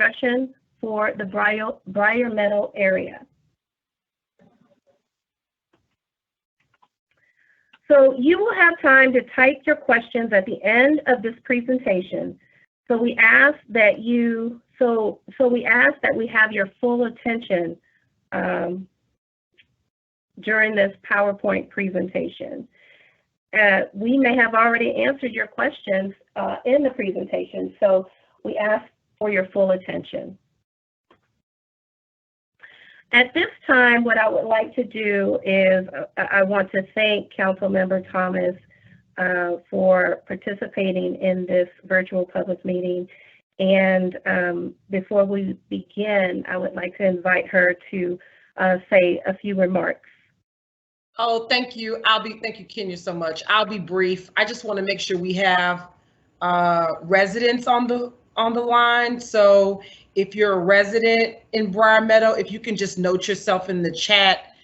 construction for the Briarmeadow area. So you will have time to type your questions at the end of this presentation. So we ask that we have your full attention during this PowerPoint presentation. We may have already answered your questions in the presentation, so we ask for your full attention. At this time, what I would like to do is I want to thank Councilmember Thomas for participating in this virtual public meeting. And before we begin, I would like to invite her to say a few remarks. Oh, thank you. Thank you, Kenya, so much. I'll be brief. I just want to make sure we have residents on the line. So if you're a resident in Briarmeadow, if you can just note yourself in the chat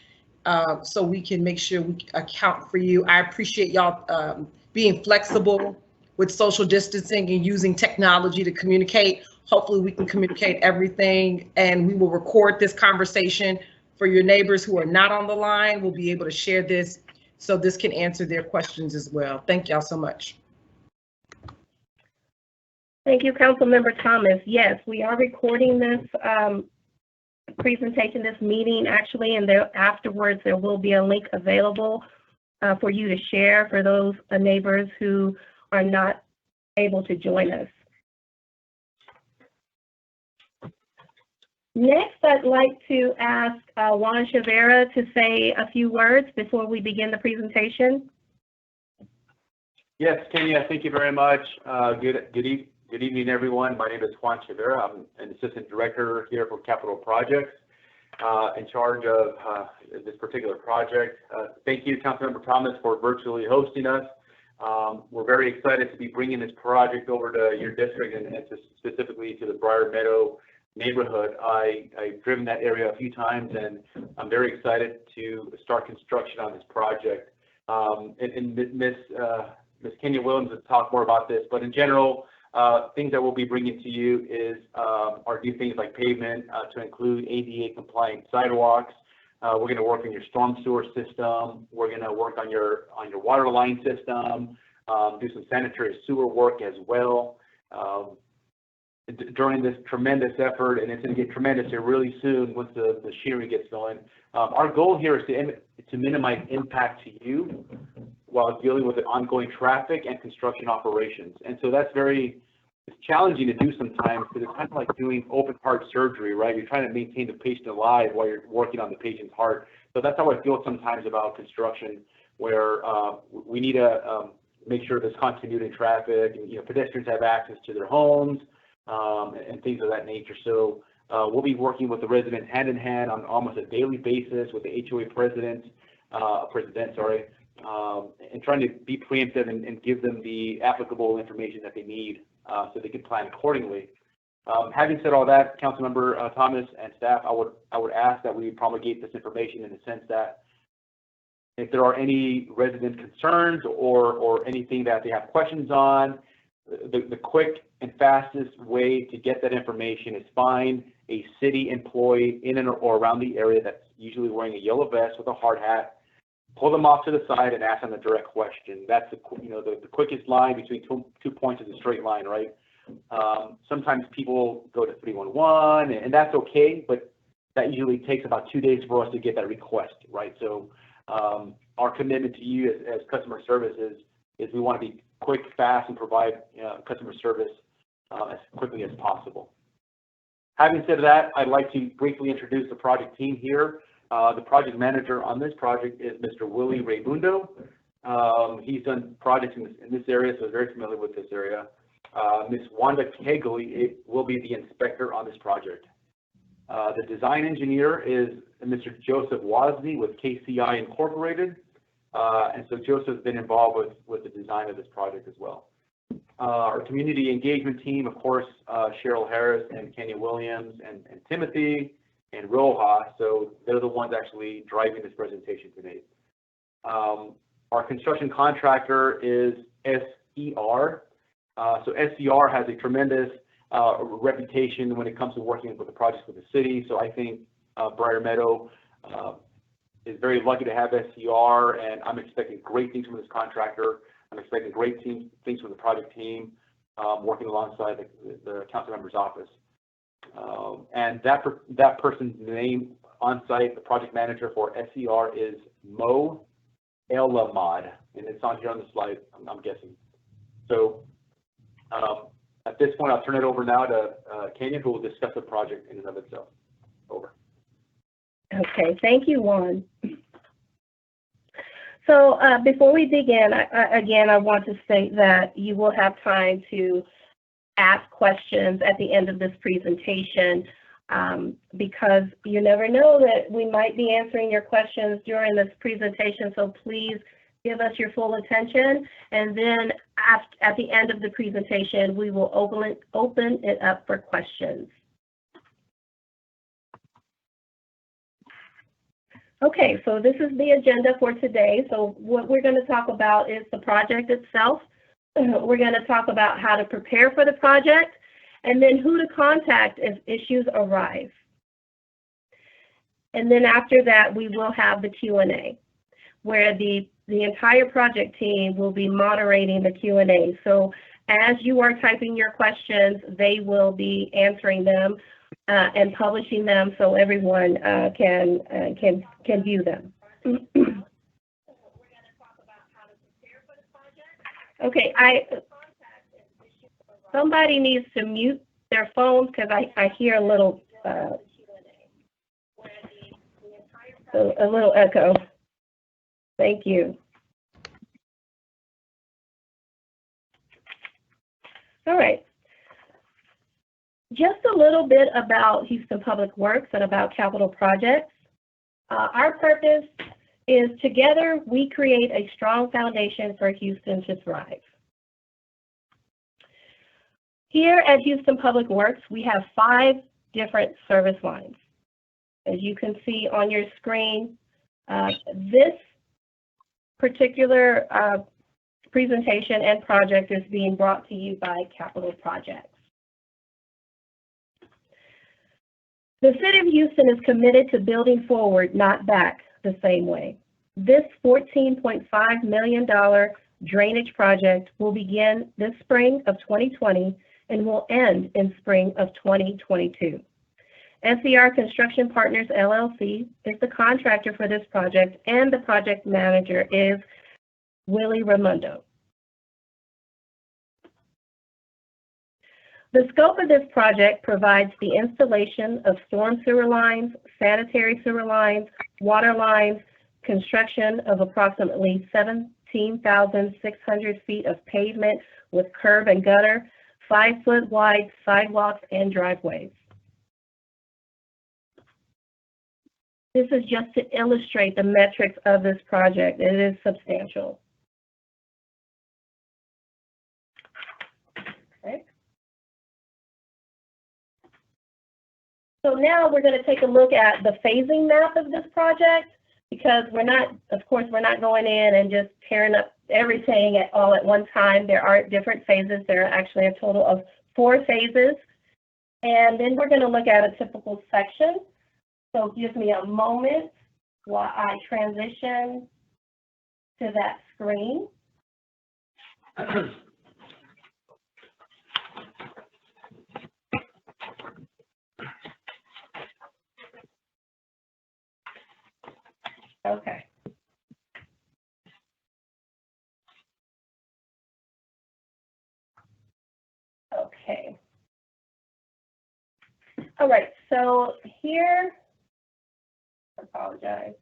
so we can make sure we account for you. I appreciate y'all being flexible with social distancing and using technology to communicate. Hopefully we can communicate everything, and we will record this conversation for your neighbors who are not on the line. We'll be able to share this so this can answer their questions as well. Thank y'all so much. Thank you, Councilmember Thomas. Yes, we are recording this presentation, this meeting actually, and afterwards there will be a link available for you to share for those neighbors who are not able to join us. Next, I'd like to ask Juan Chavera to say a few words before we begin the presentation. Yes, Kenya, thank you very much. Good evening, everyone. My name is Juan Chavera. I'm an assistant director here for Capital Projects, in charge of this particular project. Thank you, Councilmember Thomas, for virtually hosting us. We're very excited to be bringing this project over to your district and specifically to the Briarmeadow neighborhood. I've driven that area a few times, and I'm very excited to start construction on this project. And Ms. Kenya Williams will talk more about this, but in general, things that we'll be bringing to you is are new things like pavement to include ADA compliant sidewalks. We're going to work on your storm sewer system. We're going to work on your water line system, do some sanitary sewer work as well. During this tremendous effort, and it's going to get tremendous here really soon once the machinery gets going. Our goal here is to minimize impact to you while dealing with the ongoing traffic and construction operations. And so that's it's challenging to do sometimes, because it's kind of like doing open heart surgery, right? You're trying to maintain the patient alive while you're working on the patient's heart. So that's how I feel sometimes about construction, where we need to make sure there's continuity in traffic, and pedestrians have access to their homes, and things of that nature. So we'll be working with the residents hand in hand on almost a daily basis with the HOA president, and trying to be preemptive and give them the applicable information that they need so they can plan accordingly. Having said all that, Councilmember Thomas and staff, I would ask that we promulgate this information in the sense that if there are any resident concerns or anything that they have questions on, the quick and fastest way to get that information is find a city employee in and or around the area that's usually wearing a yellow vest with a hard hat. Pull them off to the side and ask them a direct question. That's the quickest line between two points is a straight line, right? Sometimes people go to 311, and that's okay, but that usually takes about 2 days for us to get that request, right? So our commitment to you as customer service is we want to be quick, fast, and provide customer service as quickly as possible. Having said that, I'd like to briefly introduce the project team here. The project manager on this project is Mr. Willie Raimundo. He's done projects in this area, so he's very familiar with this area. Ms. Wanda Kegley will be the inspector on this project. The design engineer is Mr. Joseph Wozni with KCI Incorporated. And so Joseph's been involved with the design of this project as well. Our community engagement team, of course, Cheryl Harris and Kenya Williams and Timothy and Roja, so they're the ones actually driving this presentation today. Our construction contractor is SER. So SER has a tremendous reputation when it comes to working with the projects with the city. So I think Briarmeadow is very lucky to have SCR, and I'm expecting great things from this contractor. I'm expecting great things from the project team working alongside the council member's office. And that person's name on site, the project manager for SCR, is Mo Elamad, and it's on here on the slide, I'm guessing. So at this point, I'll turn it over now to Kenya, who will discuss the project in and of itself. Over. Okay, thank you, Juan. So before we begin, I want to state that you will have time to ask questions at the end of this presentation because you never know that we might be answering your questions during this presentation, so please give us your full attention, and then at the end of the presentation, we will open it up for questions. Okay, so this is the agenda for today. So what we're going to talk about is the project itself. We're going to talk about how to prepare for the project, and then who to contact if issues arise. And then after that, we will have the Q&A, where the entire project team will be moderating the Q&A. So as you are typing your questions, they will be answering them and publishing them so everyone can view them. Okay, somebody needs to mute their phones because I hear a little echo. Thank you. All right. Just a little bit about Houston Public Works and about capital projects. Our purpose is together we create a strong foundation for Houston to thrive. Here at Houston Public Works, we have 5 different service lines. As you can see on your screen, this particular presentation and project is being brought to you by Capital Projects. The City of Houston is committed to building forward, not back, the same way. This $14.5 million drainage project will begin this spring of 2020 and will end in spring of 2022. SCR Construction Partners, LLC is the contractor for this project, and the project manager is Willie Raimondo. The scope of this project provides the installation of storm sewer lines, sanitary sewer lines, water lines, construction of approximately 17,600 feet of pavement with curb and gutter, 5-foot wide sidewalks and driveways. This is just to illustrate the metrics of this project. It is substantial. Okay. So now we're going to take a look at the phasing map of this project, because we're not going in and just tearing up everything all at one time. There are different phases. There are actually a total of 4 phases. And then we're going to look at a typical section. So give me a moment while I transition to that screen. Okay. Okay. All right, so here, I apologize.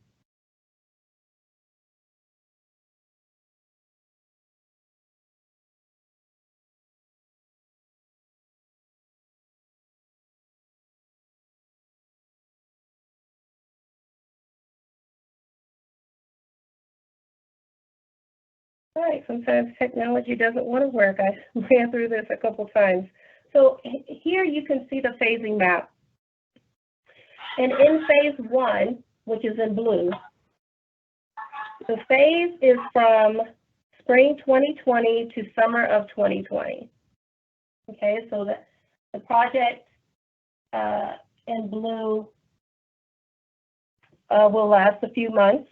All right, sometimes technology doesn't want to work. I ran through this a couple times. So here you can see the phasing map. And in phase 1, which is in blue, the phase is from spring 2020 to summer of 2020. Okay, so The project in blue will last a few months.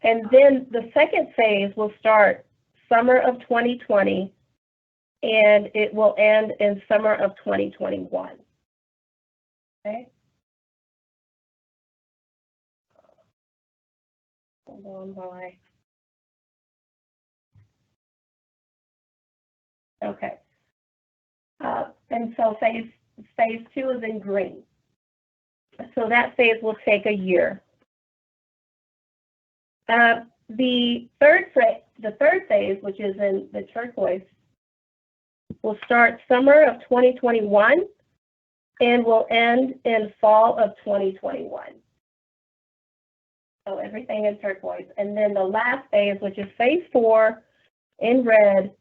And then the second phase will start summer of 2020, and it will end in summer of 2021. Okay. Hold on while I. Okay. And so phase 2 is in green. So that phase will take a year. The third phase, which is in the turquoise, will start summer of 2021 and will end in fall of 2021. So everything in turquoise. And then the last phase, which is phase 4 in red,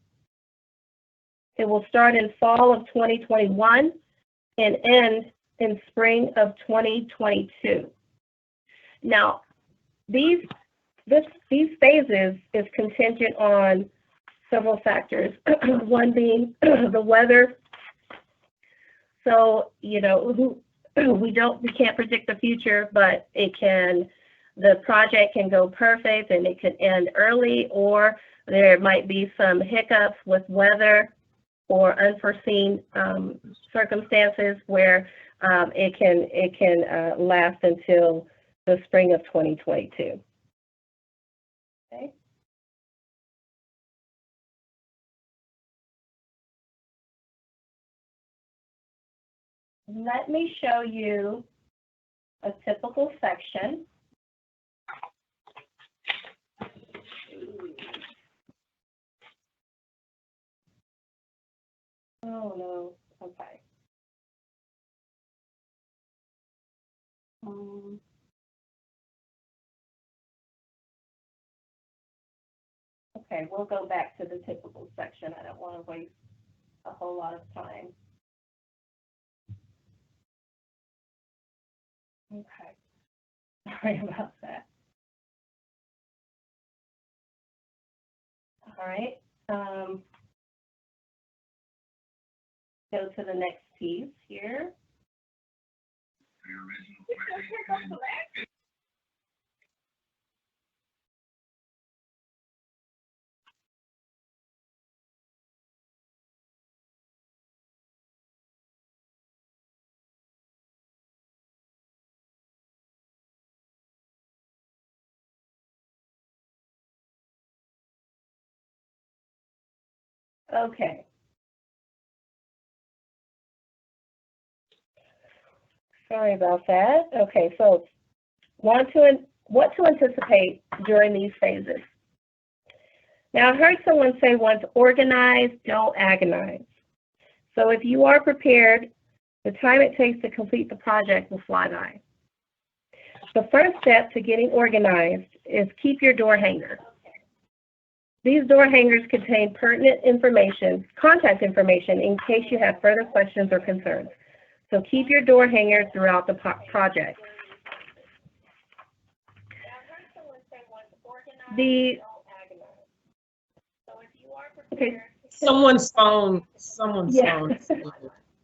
it will start in fall of 2021 and end in spring of 2022. Now, these phases is contingent on several factors. One being the weather. So, you know, we can't predict the future, but the project can go perfect and it can end early, or there might be some hiccups with weather or unforeseen circumstances where it can last until the spring of 2022. Okay. Let me show you a typical section. Oh no, okay. Okay, we'll go back to the typical section. I don't want to waste a whole lot of time. Okay, sorry about that. All right, go to the next piece here. Okay. Sorry about that. Okay, so what to anticipate during these phases. Now, I heard someone say once organized, don't agonize. So if you are prepared, the time it takes to complete the project will fly by. The first step to getting organized is keep your door hangers. These door hangers contain pertinent information, contact information, in case you have further questions or concerns. So keep your door hangers throughout the project. Okay. Someone's phone.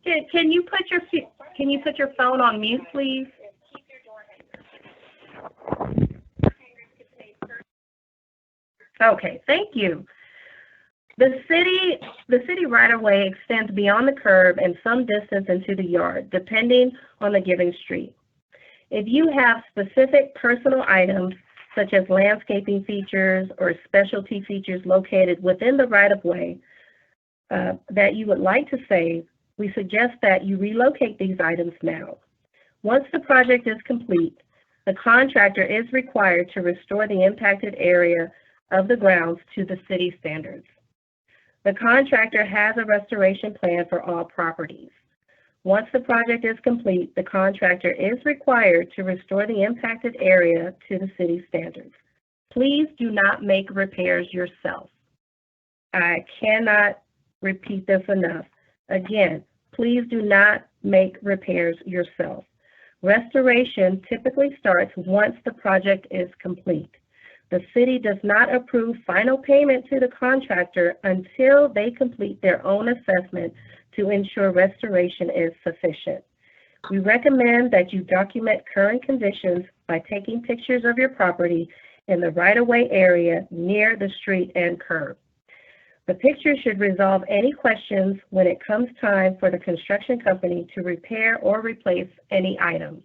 Can you put your phone on mute, please? Okay, thank you. The city right-of-way extends beyond the curb and some distance into the yard, depending on the given street. If you have specific personal items, such as landscaping features or specialty features located within the right-of-way that you would like to save, we suggest that you relocate these items now. Once the project is complete, the contractor is required to restore the impacted area of the grounds to the city standards. The contractor has a restoration plan for all properties. Once the project is complete, the contractor is required to restore the impacted area to the city standards. Please do not make repairs yourself. I cannot repeat this enough. Again, please do not make repairs yourself. Restoration typically starts once the project is complete. The city does not approve final payment to the contractor until they complete their own assessment to ensure restoration is sufficient. We recommend that you document current conditions by taking pictures of your property in the right-of-way area near the street and curb. The picture should resolve any questions when it comes time for the construction company to repair or replace any items.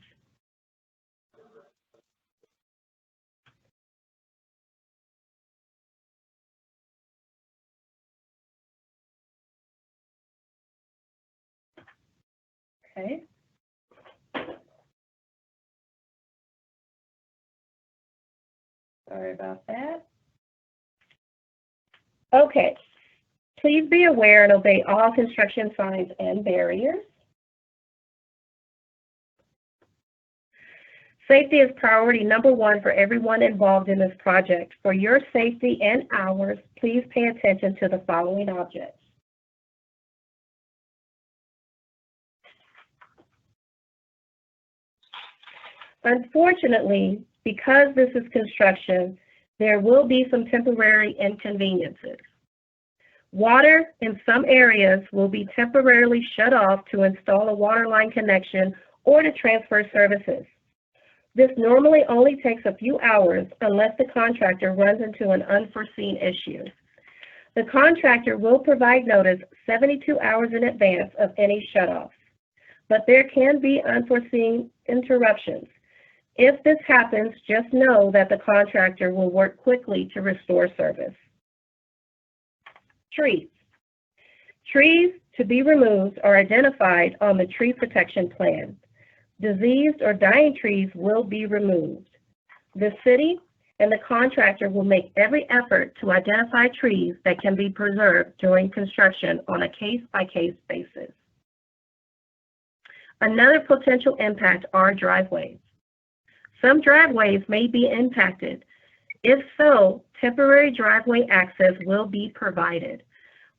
Okay. Sorry about that. Okay. Please be aware and obey all construction signs and barriers. Safety is priority number one for everyone involved in this project. For your safety and ours, please pay attention to the following objects. Unfortunately, because this is construction, there will be some temporary inconveniences. Water in some areas will be temporarily shut off to install a water line connection or to transfer services. This normally only takes a few hours unless the contractor runs into an unforeseen issue. The contractor will provide notice 72 hours in advance of any shutoffs, but there can be unforeseen interruptions. If this happens, just know that the contractor will work quickly to restore service. Trees. Trees to be removed are identified on the tree protection plan. Diseased or dying trees will be removed. The city and the contractor will make every effort to identify trees that can be preserved during construction on a case-by-case basis. Another potential impact are driveways. Some driveways may be impacted. If so, temporary driveway access will be provided.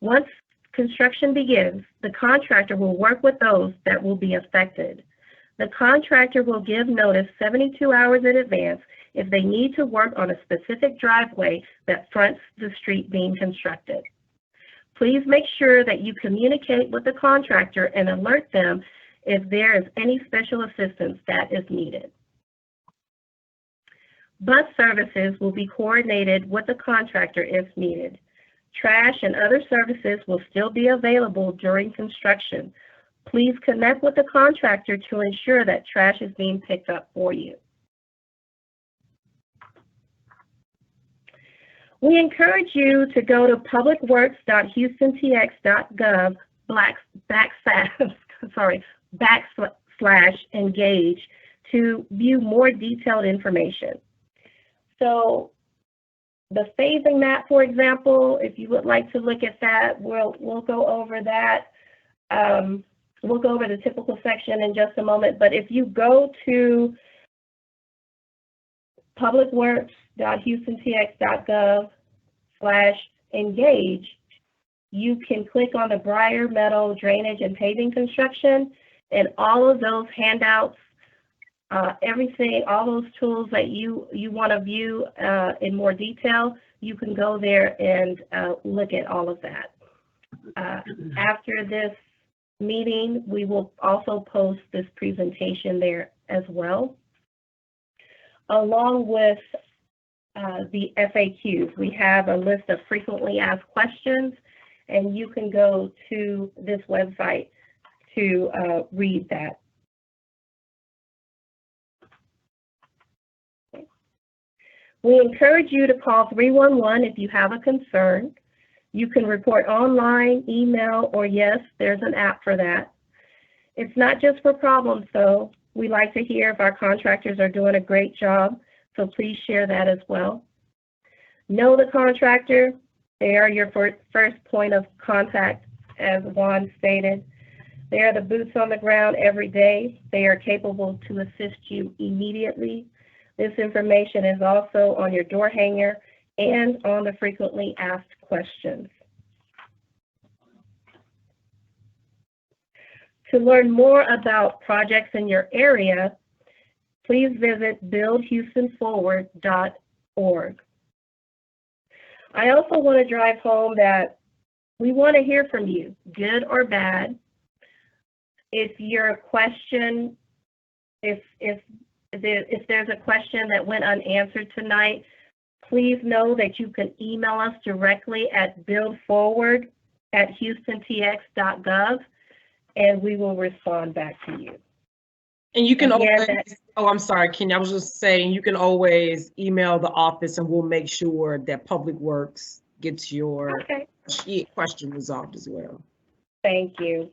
Once construction begins, the contractor will work with those that will be affected. The contractor will give notice 72 hours in advance if they need to work on a specific driveway that fronts the street being constructed. Please make sure that you communicate with the contractor and alert them if there is any special assistance that is needed. Bus services will be coordinated with the contractor if needed. Trash and other services will still be available during construction. Please connect with the contractor to ensure that trash is being picked up for you. We encourage you to go to publicworks.houstontx.gov /engage to view more detailed information. So the phasing map, for example, if you would like to look at that, we'll go over that. We'll go over the typical section in just a moment, but if you go to publicworks.houstontx.gov /engage, you can click on the Briarmeadow drainage and paving construction, and all of those handouts, everything, all those tools that you want to view in more detail, you can go there and look at all of that. After this meeting, we will also post this presentation there as well, along with the FAQs. We have a list of frequently asked questions, and you can go to this website to read that. We encourage you to call 311 if you have a concern. You can report online, email, or yes, there's an app for that. It's not just for problems, though. We like to hear if our contractors are doing a great job, so please share that as well. Know the contractor. They are your first point of contact, as Juan stated. They are the boots on the ground every day. They are capable to assist you immediately. This information is also on your door hanger and on the frequently asked questions. To learn more about projects in your area, please visit buildhoustonforward.org. I also want to drive home that we want to hear from you, good or bad. If your question, if there's a question that went unanswered tonight, please know that you can email us directly at buildforward@houstontx.gov, and we will respond back to you. And you can Again, always, oh, I'm sorry, Kenya, I was just saying, you can always email the office and we'll make sure that Public Works gets your question resolved as well. Thank you.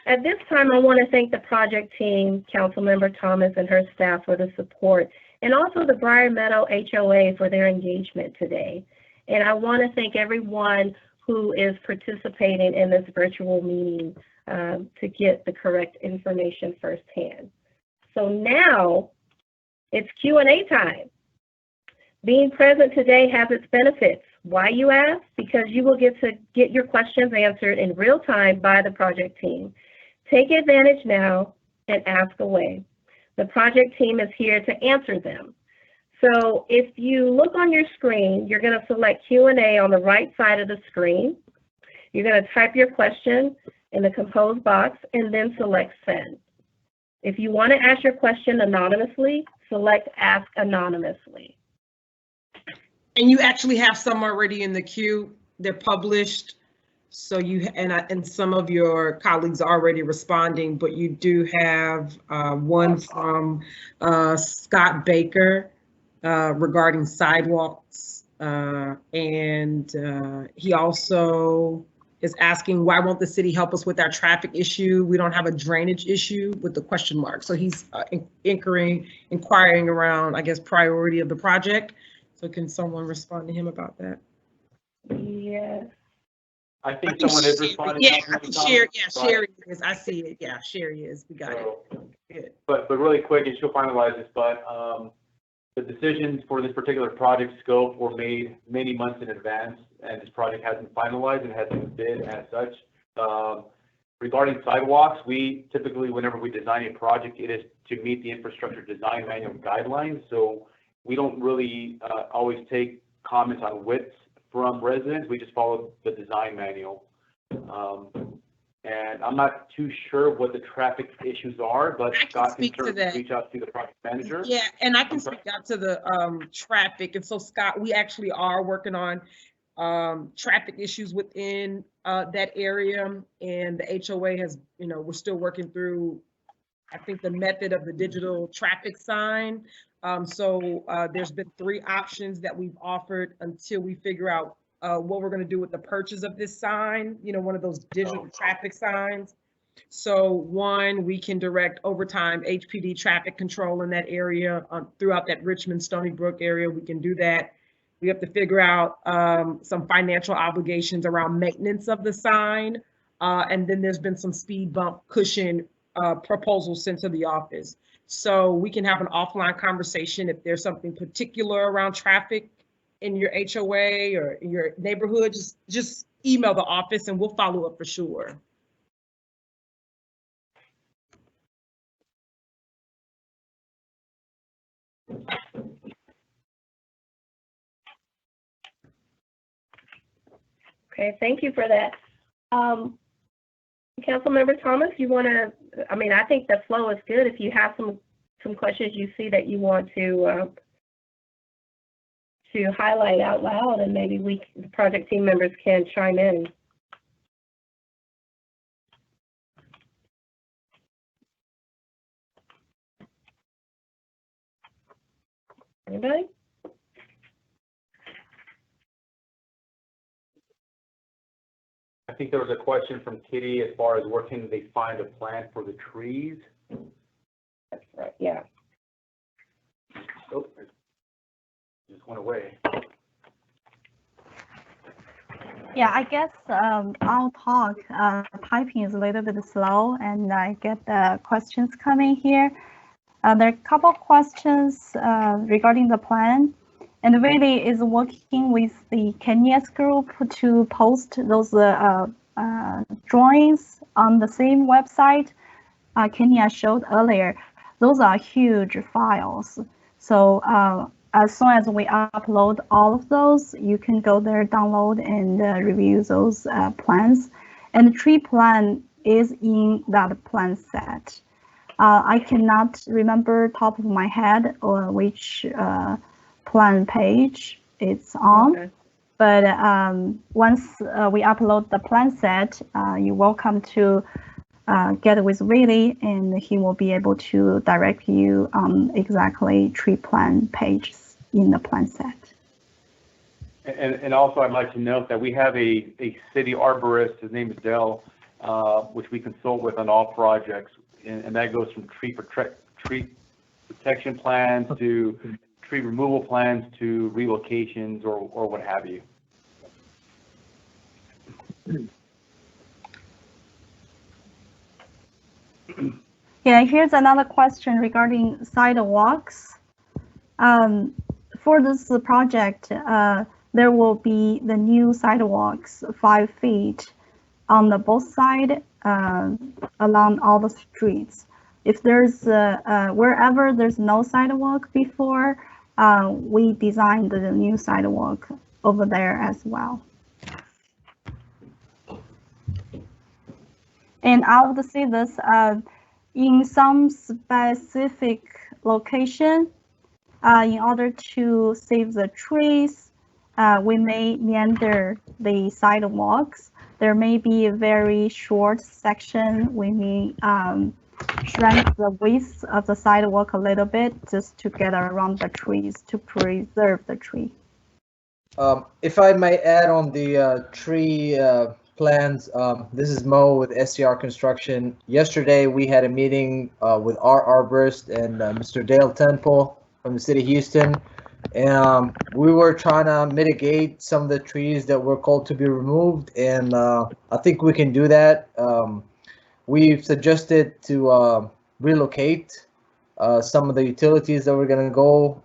At this time, I want to thank the project team, Councilmember Thomas and her staff for the support, and also the Briarmeadow HOA for their engagement today. And I want to thank everyone who is participating in this virtual meeting to get the correct information firsthand. So now it's Q&A time. Being present today has its benefits. Why, you ask? Because you will get to get your questions answered in real time by the project team. Take advantage now and ask away. The project team is here to answer them. So if you look on your screen, you're going to select Q&A on the right side of the screen. You're going to type your question in the compose box and then select send. If you want to ask your question anonymously, select ask anonymously. And you actually have some already in the queue. They're published. So you and some of your colleagues are already responding, but you do have one from Scott Baker regarding sidewalks. And he also is asking, why won't the city help us with our traffic issue? We don't have a drainage issue with the question mark. So he's inquiring around, I guess, priority of the project. So can someone respond to him about that? Yes. I think someone is responding. Yeah, I think Sherry is. I see it. Yeah, Sherry is. We got it. Good. But really quick, and she'll finalize this, but the decisions for this particular project scope were made many months in advance, and this project hasn't finalized and hasn't been as such. Regarding sidewalks, we typically, whenever we design a project, it is to meet the infrastructure design manual guidelines. So we don't really always take comments on widths from residents. We just follow the design manual. And I'm not too sure what the traffic issues are, but Scott can certainly reach out to the project manager. Yeah, and I can speak out to the traffic. And so, Scott, we actually are working on traffic issues within that area. And the HOA has, we're still working through, I think, the method of the digital traffic sign. So there's been 3 options that we've offered until we figure out what we're going to do with the purchase of this sign, one of those digital traffic signs. So 1, we can direct overtime HPD traffic control in that area throughout that Richmond, Stony Brook area. We can do that. We have to figure out some financial obligations around maintenance of the sign. And then there's been some speed bump cushion proposals sent to the office. So we can have an offline conversation if there's something particular around traffic in your HOA or in your neighborhood. Just email the office and we'll follow up for sure. Okay, thank you for that. Councilmember Thomas, you want to, I think the flow is good. If you have some questions you see that you want to highlight out loud, and maybe the project team members can chime in. Anybody? I think there was a question from Kitty as far as where can they find a plan for the trees? That's right, yeah. Oh, it just went away. Yeah, I guess I'll talk. Typing is a little bit slow, and I get the questions coming here. There are a couple of questions regarding the plan, and really is working with the Kenya's group to post those drawings on the same website Kenya showed earlier. Those are huge files. So as soon as we upload all of those, you can go there, download, and review those plans. And the tree plan is in that plan set. I cannot remember top of my head or which plan page it's on. Okay. But once we upload the plan set, you're welcome to get with Willie, and he will be able to direct you on exactly tree plan pages in the plan set. And also, I'd like to note that we have a city arborist. His name is Dell, which we consult with on all projects, and that goes from tree protection plans to tree removal plans to relocations or what have you. Yeah, here's another question regarding sidewalks. For this project, there will be the new sidewalks 5 feet on the both side along all the streets. If there's wherever there's no sidewalk before, we designed the new sidewalk over there as well. And I would say this, in some specific location, in order to save the trees, we may meander the sidewalks. There may be a very short section. We may shrink the width of the sidewalk a little bit just to get around the trees to preserve the tree. If I might add on the tree plans, this is Mo with SCR Construction. Yesterday we had a meeting with our arborist and Mr. Dale Temple from the city of Houston, and we were trying to mitigate some of the trees that were called to be removed, and I think we can do that. We've suggested to relocate some of the utilities that were going to go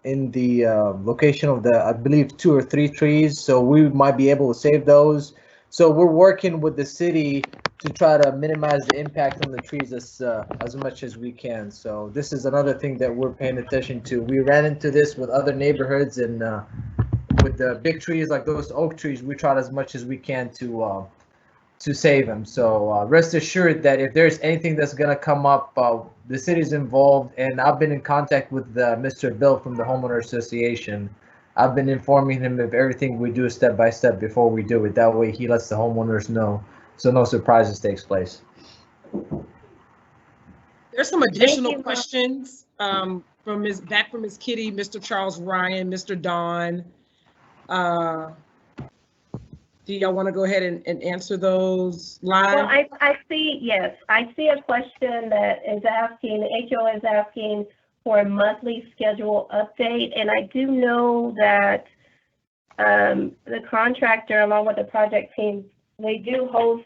in the location of the, I believe, 2 or 3 trees, so we might be able to save those. So we're working with the city to try to minimize the impact on the trees as much as we can. So this is another thing that we're paying attention to. We ran into this with other neighborhoods, and with the big trees like those oak trees, we tried as much as we can to save them. So rest assured that if there's anything that's going to come up, the city's involved, and I've been in contact with Mr. Bill from the Homeowner Association. I've been informing him of everything we do step by step before we do it. That way he lets the homeowners know, so no surprises takes place. There's some additional questions from Ms. Kitty, Mr. Charles Ryan, Mr. Don. Do y'all want to go ahead and answer those live? Well, I see, yes, I see a question that is asking, the HOA is asking for a monthly schedule update, and I do know that the contractor, along with the project team, they do host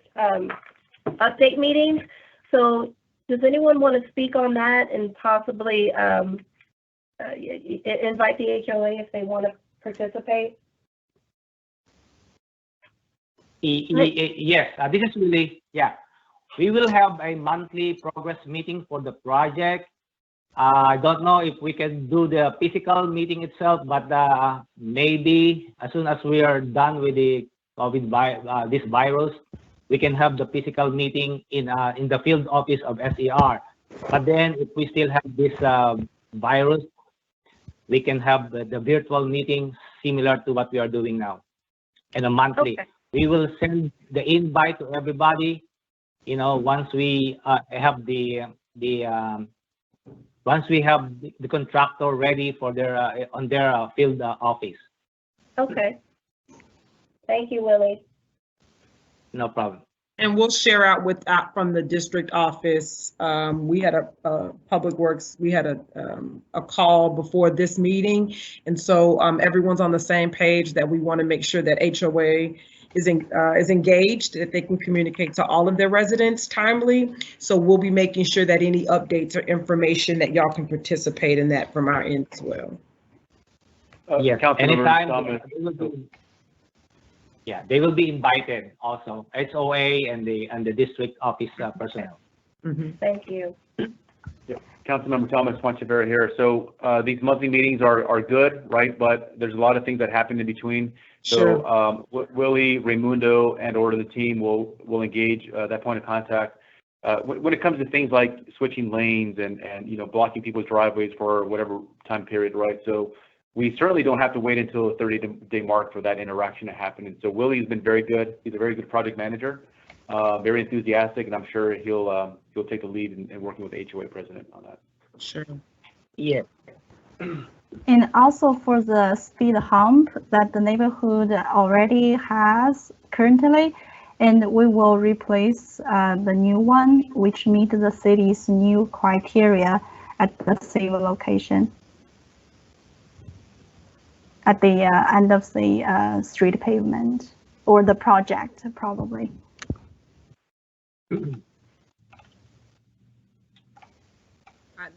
update meetings. So does anyone want to speak on that and possibly invite the HOA if they want to participate? Yes, this is really, yeah. We will have a monthly progress meeting for the project. I don't know if we can do the physical meeting itself, but maybe as soon as we are done with the COVID this virus, we can have the physical meeting in the field office of SER. But then, if we still have this virus, we can have the virtual meeting similar to what we are doing now, and a monthly. Okay. We will send the invite to everybody. You know, once we have once we have the contractor ready for their on their field office. Okay. Thank you, Willie. No problem. And we'll share out with from the district office. We had a Public Works, we had a call before this meeting. And so everyone's on the same page that we want to make sure that HOA is engaged, that they can communicate to all of their residents timely. So we'll be making sure that any updates or information that y'all can participate in that from our end as well. Yes, anytime. They will be invited also, HOA and the district office personnel. Mm-hmm. Thank you. Councilmember Thomas Ponchavera here. So these monthly meetings are good, right? But there's a lot of things that happen in between. Sure. So Willie, Raimundo, and/or the team will engage that point of contact. When it comes to things like switching lanes and blocking people's driveways for whatever time period, right? So we certainly don't have to wait until the 30-day mark for that interaction to happen. And so Willie's been very good. He's a very good project manager, very enthusiastic, and I'm sure he'll take the lead in working with the HOA president on that. Sure. Yeah. And also for the speed hump that the neighborhood already has currently, and we will replace the new one, which meet the city's new criteria at the same location, at the end of the street pavement or the project, probably.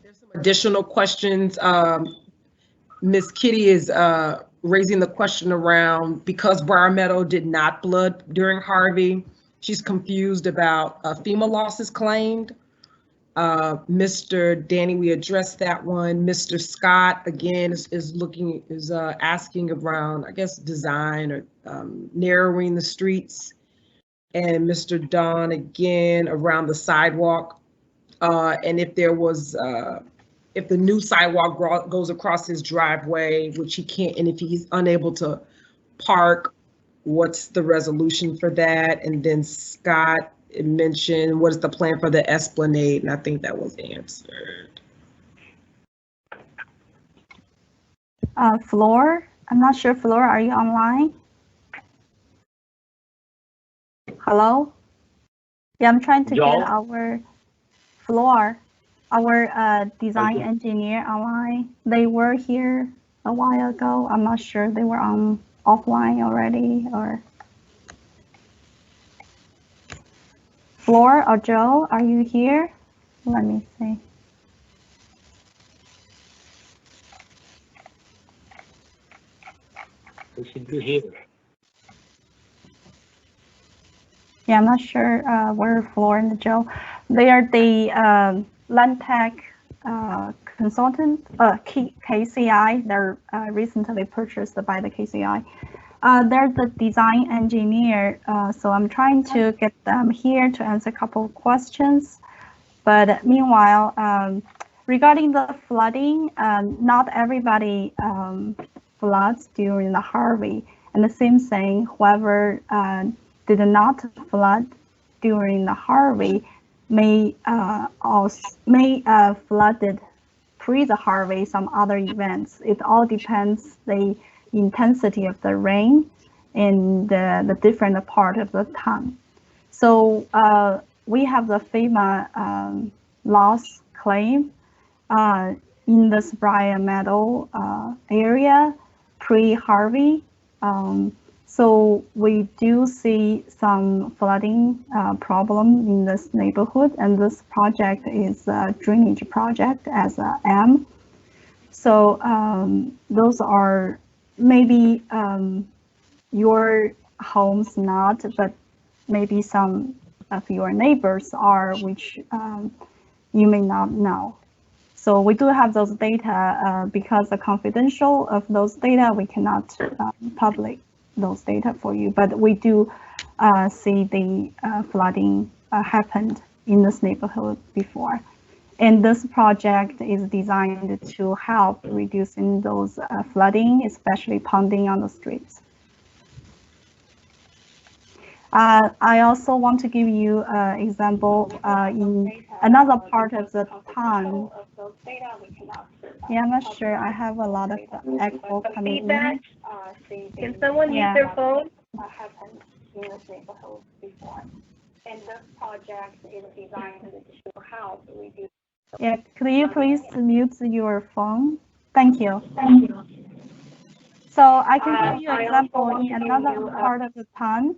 There's some additional questions. Ms. Kitty is raising the question around, because Briarmeadow did not flood during Harvey, she's confused about FEMA losses claimed. Mr. Danny, we addressed that one. Mr. Scott, again, is asking around, I guess, design or narrowing the streets. And Mr. Don, again, around the sidewalk. And if there was, if the new sidewalk goes across his driveway, which he can't, and if he's unable to park, what's the resolution for that? And then Scott mentioned, what is the plan for the Esplanade? And I think that was answered. Floor, I'm not sure, Floor, are you online? Hello? Yeah, I'm trying to get our Floor, our design engineer online. They were here a while ago. I'm not sure they were offline already or. Floor or Joe, are you here? Let me see. We should be here. Yeah, I'm not sure where Floor and Joe. They are the land tech consultant, KCI. They're recently purchased by the KCI. They're the design engineer, so I'm trying to get them here to answer a couple of questions. But meanwhile, regarding the flooding, not everybody floods during the Harvey. And the same thing, whoever did not flood during the Harvey may flooded pre the Harvey some other events. It all depends the intensity of the rain in the different part of the town. So we have the FEMA loss claim in this Briarmeadow area pre-Harvey. So we do see some flooding problem in this neighborhood, and this project is a drainage project as a M. So those are maybe your homes not, but maybe some of your neighbors are, which you may not know. So we do have those data because the confidential of those data, we cannot public those data for you, but we do see the flooding happened in this neighborhood before. And this project is designed to help reducing those flooding, especially ponding on the streets. I also want to give you an example in another part of the town. Yeah, I'm not sure. I have a lot of echo coming in. Can someone use their phone? Happened in this neighborhood before. And this project is designed to help reduce. Yeah, could you please mute your phone? Thank you. So I can give you an example in another part of the town.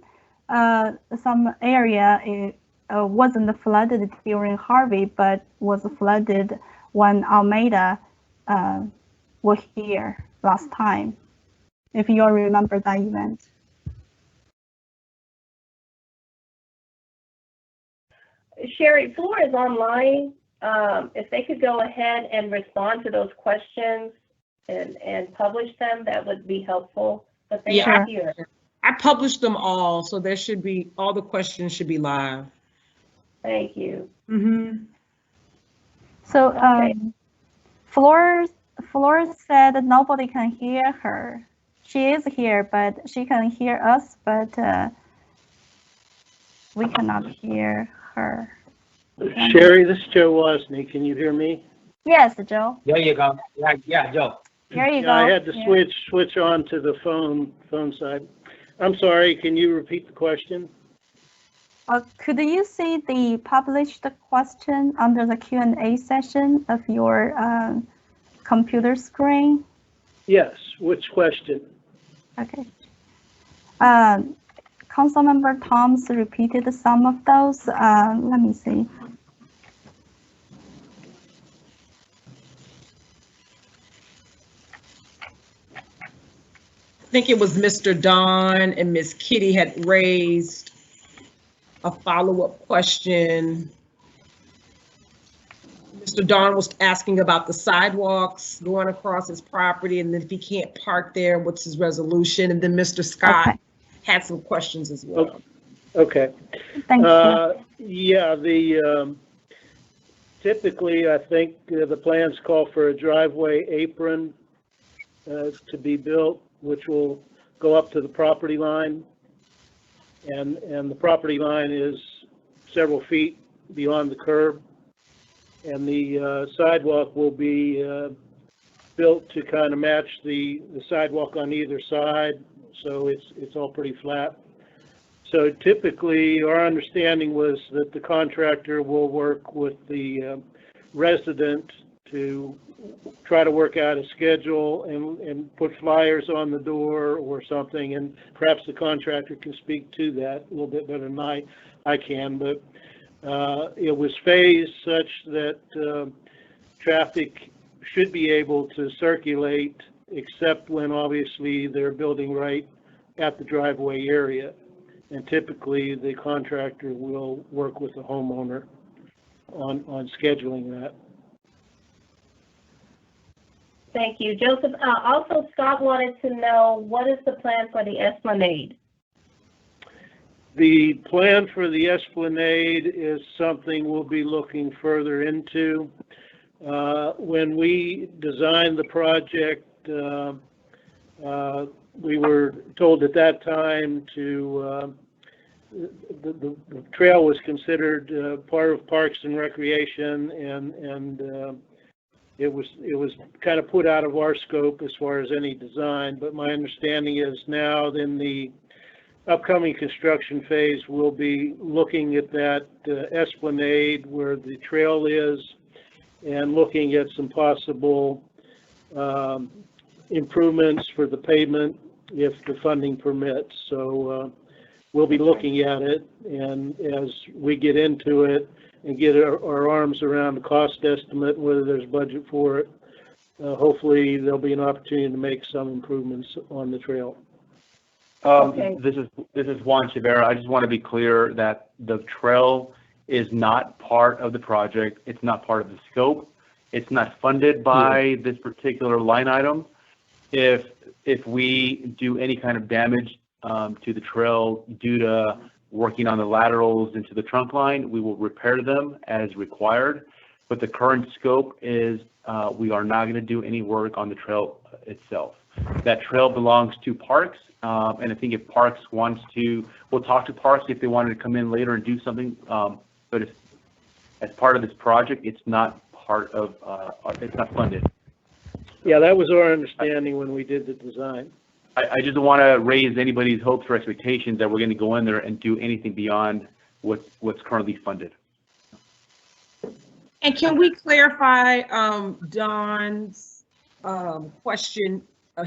Some area wasn't flooded during Harvey, but was flooded when Almeida were here last time, if you all remember that event. Sherry, Floor is online. if they could go ahead and respond to those questions and publish them, that would be helpful. But they are here. I published them all, so there should be, all the questions should be live. Thank you. Mm-hmm. So Okay. Flor said that nobody can hear her. She is here, but she can hear us, but we cannot hear her. Sherry, this is Joe Wozni. Can you hear me? Yes, Joe. There you go. Yeah, Joe. Here you Yeah, go. I had to switch on to the phone side. I'm sorry, can you repeat the question? Could you see the published question under the Q&A session of your computer screen? Yes, which question? Okay. Councilmember Thomas repeated some of those. Let me see. I think it was Mr. Don and Miss Kitty had raised a follow-up question. Mr. Don was asking about the sidewalks going across his property, and if he can't park there, what's his resolution? And then Mr. Scott had some questions as well. Okay. Thank you. Yeah, typically I think the plans call for a driveway apron to be built, which will go up to the property line, and the property line is several feet beyond the curb, and the sidewalk will be built to kind of match the sidewalk on either side, so it's all pretty flat. So typically our understanding was that the contractor will work with the resident to try to work out a schedule and put flyers on the door or something, and perhaps the contractor can speak to that a little bit better than I can, but it was phased such that traffic should be able to circulate, except when obviously they're building right at the driveway area. And typically the contractor will work with the homeowner on scheduling that. Thank you, Joseph. Also, Scott wanted to know, what is the plan for the Esplanade? The plan for the Esplanade is something we'll be looking further into. When we designed the project, we were told at that time to the trail was considered part of Parks and Recreation, and it was kind of put out of our scope as far as any design. But my understanding is now in the upcoming construction phase, we'll be looking at that Esplanade where the trail is, and looking at some possible improvements for the pavement if the funding permits. So we'll be looking at it, and as we get into it and get our arms around the cost estimate, whether there's budget for it, hopefully there'll be an opportunity to make some improvements on the trail. Okay. This is Juan Chivera. I just want to be clear that the trail is not part of the project. It's not part of the scope. It's not funded by this particular line item. If we do any kind of damage to the trail due to working on the laterals into the trunk line, we will repair them as required. But the current scope is we are not going to do any work on the trail itself. That trail belongs to Parks, and I think if Parks wants to, we'll talk to Parks if they wanted to come in later and do something. But as part of this project, it's not part of, it's not funded. Yeah, that was our understanding when we did the design. I just don't want to raise anybody's hopes or expectations that we're going to go in there and do anything beyond what's currently funded. And can we clarify Don's question,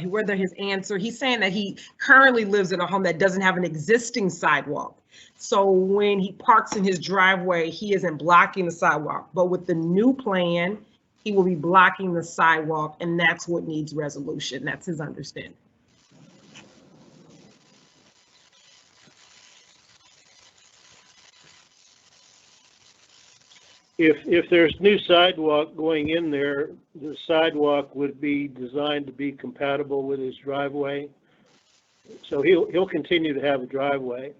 whether his answer, he's saying that he currently lives in a home that doesn't have an existing sidewalk. So when he parks in his driveway, he isn't blocking the sidewalk, but with the new plan, he will be blocking the sidewalk, and that's what needs resolution. That's his understanding. If there's new sidewalk going in there, the sidewalk would be designed to be compatible with his driveway. So he'll continue to have a driveway.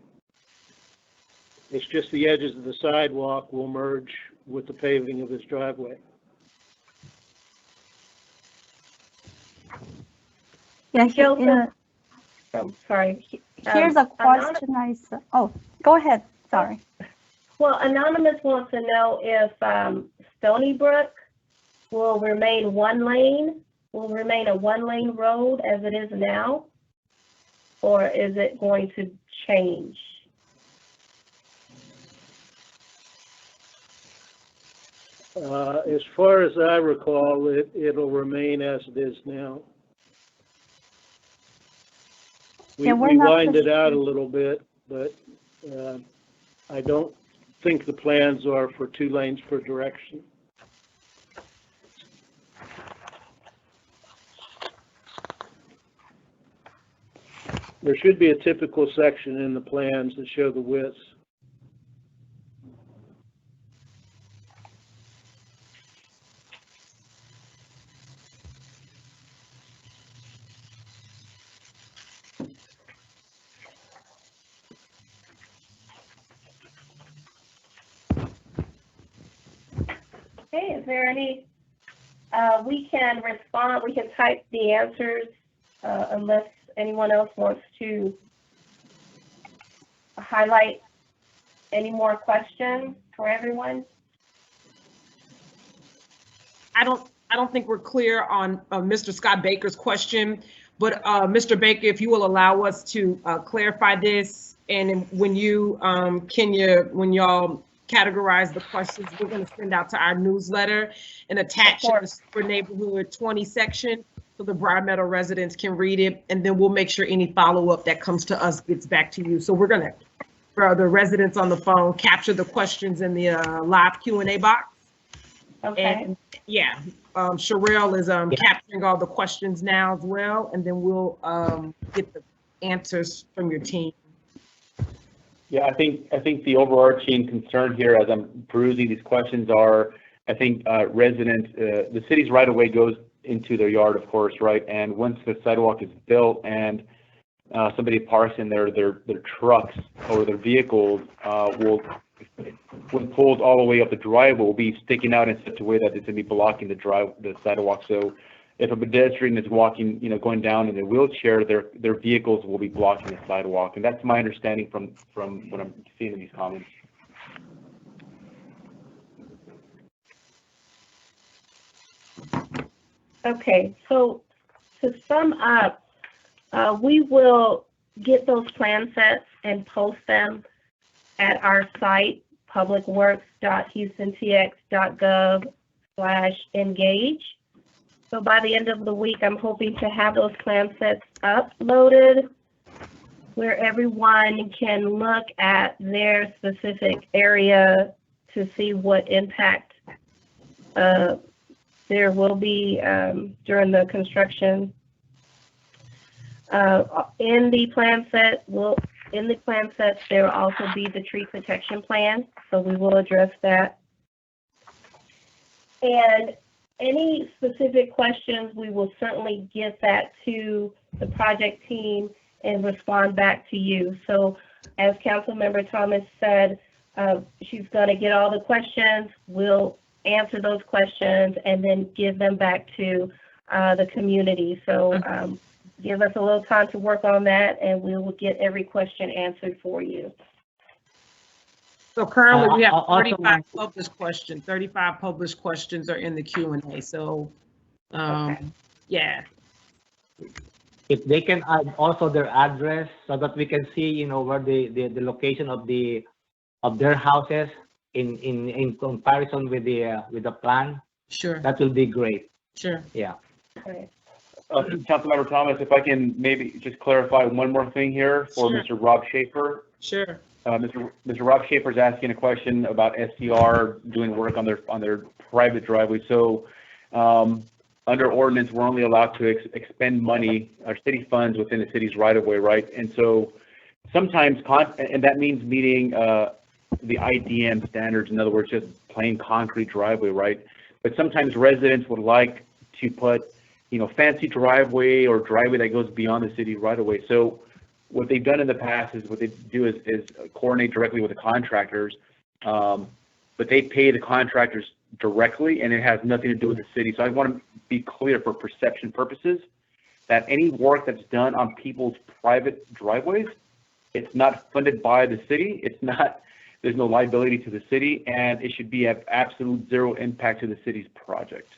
It's just the edges of the sidewalk will merge with the paving of his driveway. Yeah, Joseph? Sorry. here's a question I saw. Oh, go ahead. Sorry. Well, Anonymous wants to know if Stony Brook will remain a one-lane road as it is now, or is it going to change? As far as I recall, it'll remain as it is now. We widened it out a little bit, but I don't think the plans are for 2 lanes per direction. There should be a typical section in the plans that show the widths. Okay, is there any, we can respond, we can type the answers unless anyone else wants to highlight any more questions for everyone. I don't think we're clear on Mr. Scott Baker's question, but Mr. Baker, if you will allow us to clarify this, and when you, Kenya, when y'all categorize the questions, we're going to send out to our newsletter and attach the Super Neighborhood 20 section so the Briarmeadow residents can read it, and then we'll make sure any follow-up that comes to us gets back to you. So we're going to, for the residents on the phone, capture the questions in the live Q&A box. Okay. And yeah, Sherelle is capturing all the questions now as well, and then we'll get the answers from your team. Yeah, I think the overarching concern here, as I'm perusing these questions, are I think residents, the city's right of way goes into their yard, of course, right? And once the sidewalk is built and somebody parks in their trucks or their vehicles, when pulled all the way up the driveway, will be sticking out in such a way that it's going to be blocking the sidewalk. So if a pedestrian is walking, going down in a wheelchair, their vehicles will be blocking the sidewalk, and that's my understanding from what I'm seeing in these comments. Okay, so to sum up, we will get those plan sets and post them at our site, publicworks.houstontx.gov/engage. So by the end of the week, I'm hoping to have those plan sets uploaded where everyone can look at their specific area to see what impact there will be during the construction. In the plan sets, there will also be the tree protection plan, so we will address that. And any specific questions, we will certainly get that to the project team and respond back to you. So as Councilmember Thomas said, she's going to get all the questions. We'll answer those questions and then give them back to the community. So give us a little time to work on that, and we will get every question answered for you. So currently we have 35 published questions. 35 published questions are in the Q&A. So, Okay. Yeah. If they can add also their address so that we can see, where the location of their houses in comparison with the plan. Sure. That will be great. Sure. Yeah. Okay. Councilmember Thomas, if I can maybe just clarify one more thing here for Sure. Mr. Rob Schaefer. Sure. Mr. Rob Schaefer is asking a question about SDR doing work on their private driveway. So under ordinance, we're only allowed to expend money, our city funds within the city's right of way, right? And so sometimes, and that means meeting the IDM standards, in other words, just plain concrete driveway, right? But sometimes residents would like to put, fancy driveway or driveway that goes beyond the city right away. So what they've done in the past is what they do is coordinate directly with the contractors, but they pay the contractors directly, and it has nothing to do with the city. So I want to be clear for perception purposes that any work that's done on people's private driveways, it's not funded by the city. It's not, there's no liability to the city, and it should be of absolute zero impact to the city's project.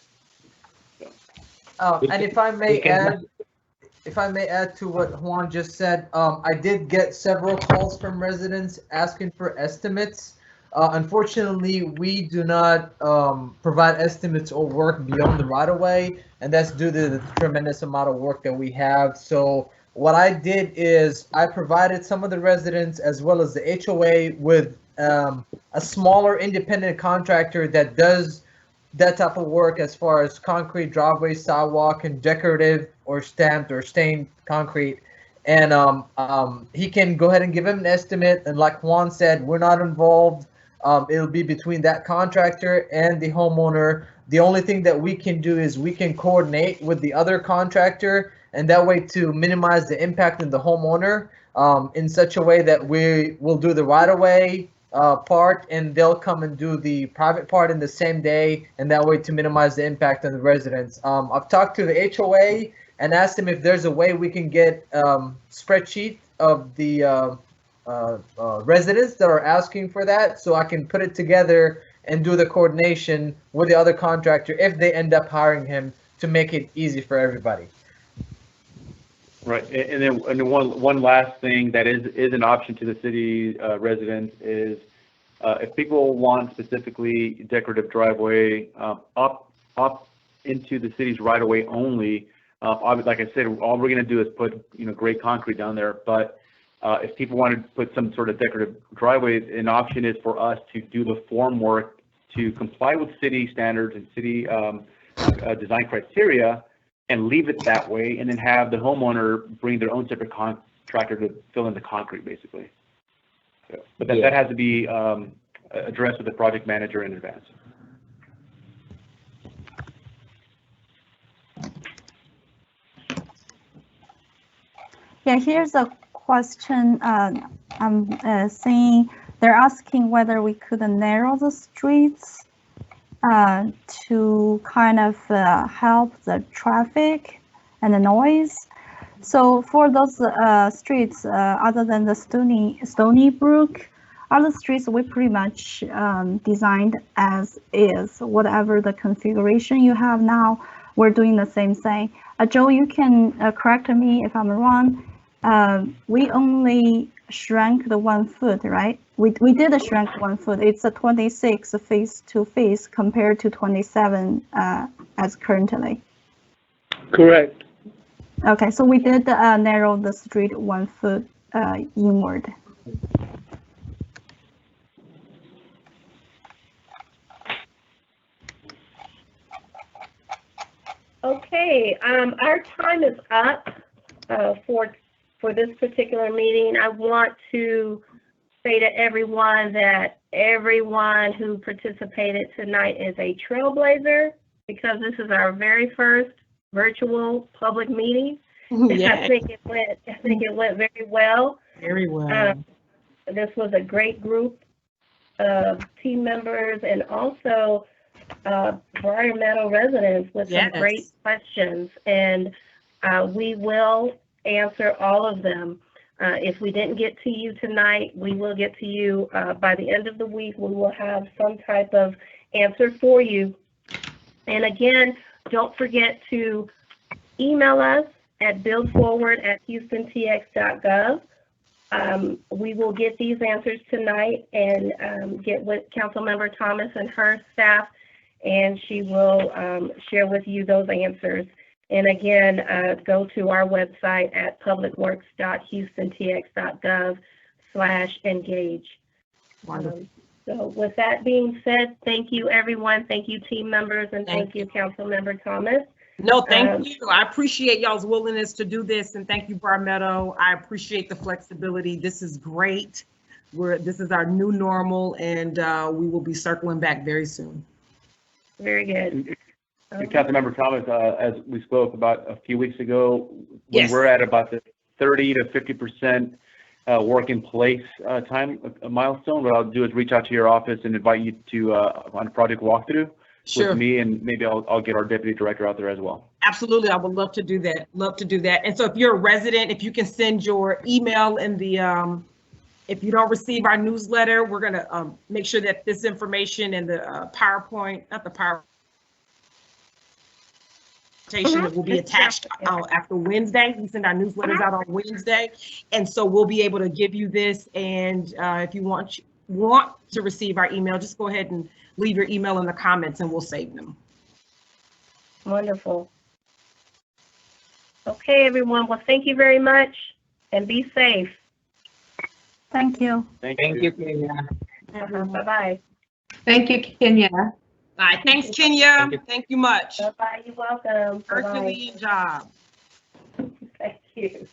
So. And if I may add to what Juan just said, I did get several calls from residents asking for estimates. Unfortunately, we do not provide estimates or work beyond the right-of-way, and that's due to the tremendous amount of work that we have. So what I did is I provided some of the residents as well as the HOA with a smaller independent contractor that does that type of work as far as concrete driveway, sidewalk, and decorative or stamped or stained concrete. And he can go ahead and give him an estimate. And like Juan said, we're not involved. It'll be between that contractor and the homeowner. The only thing that we can do is we can coordinate with the other contractor, and that way to minimize the impact on the homeowner in such a way that we will do the right-of-way part, and they'll come and do the private part in the same day, and that way to minimize the impact on the residents. I've talked to the HOA and asked them if there's a way we can get spreadsheet of the residents that are asking for that, so I can put it together and do the coordination with the other contractor if they end up hiring him, to make it easy for everybody. Right, and then one last thing that is an option to the city residents is if people want specifically decorative driveway up into the city's right of way only. Like I said, all we're going to do is put gray concrete down there. But if people want to put some sort of decorative driveway, an option is for us to do the form work to comply with city standards and city design criteria, and leave it that way, and then have the homeowner bring their own separate contractor to fill in the concrete, basically. So, but that has to be addressed with the project manager in advance. Yeah, here's a question. I'm seeing they're asking whether we could narrow the streets to kind of help the traffic and the noise. So for those streets, other than the Stony Brook, other streets we pretty much designed as is. Whatever the configuration you have now, we're doing the same thing. Joe, you can correct me if I'm wrong. We only shrank the 1 foot, right? We did a shrink 1 foot. It's a 26 face to face compared to 27 as currently. Correct. Okay, so we did narrow the street 1 foot inward. Okay, our time is up for this particular meeting. I want to say to everyone that everyone who participated tonight is a trailblazer, because this is our very first virtual public meeting. Yeah. I think it went very well. Very well. This was a great group of team members, and also Briarmeadow residents with some great questions, and we will answer all of them. If we didn't get to you tonight, we will get to you by the end of the week. We will have some type of answer for you. And again, don't forget to email us at buildforward@houstontx.gov. We will get these answers tonight and get with Councilmember Thomas and her staff, and she will share with you those answers. And again, go to our website at publicworks.houstontx.gov/engage. So with that being said, thank you, everyone. Thank you, team members, and thank you, Councilmember Thomas. No, thank you. I appreciate y'all's willingness to do this, and thank you, Briarmeadow. I appreciate the flexibility. This is great. This is our new normal, and we will be circling back very soon. Very good. And Councilmember Thomas, as we spoke about a few weeks ago, when Yes. we're at about the 30 to 50% work in place time milestone, what I'll do is reach out to your office and invite you to on a project walkthrough Sure. with me, and maybe I'll get our deputy director out there as well. Absolutely, I would love to do that. Love to do that. And so, if you're a resident, if you can send your email in the if you don't receive our newsletter, we're gonna make sure that this information and the PowerPoint, not the PowerPoint, that will be attached after Wednesday. We send our newsletters out on Wednesday, and so we'll be able to give you this. And if you want to receive our email, just go ahead and leave your email in the comments, and we'll save them. Wonderful. Okay, everyone. Well, thank you very much, and be safe. Thank you. Thank Thank you. you, Kenya. Bye-bye. Thank you, Kenya. Bye. Thanks, Kenya. Thank you. Thank you much. Bye-bye. You're welcome. Bye-bye. Herculean job. Thank you.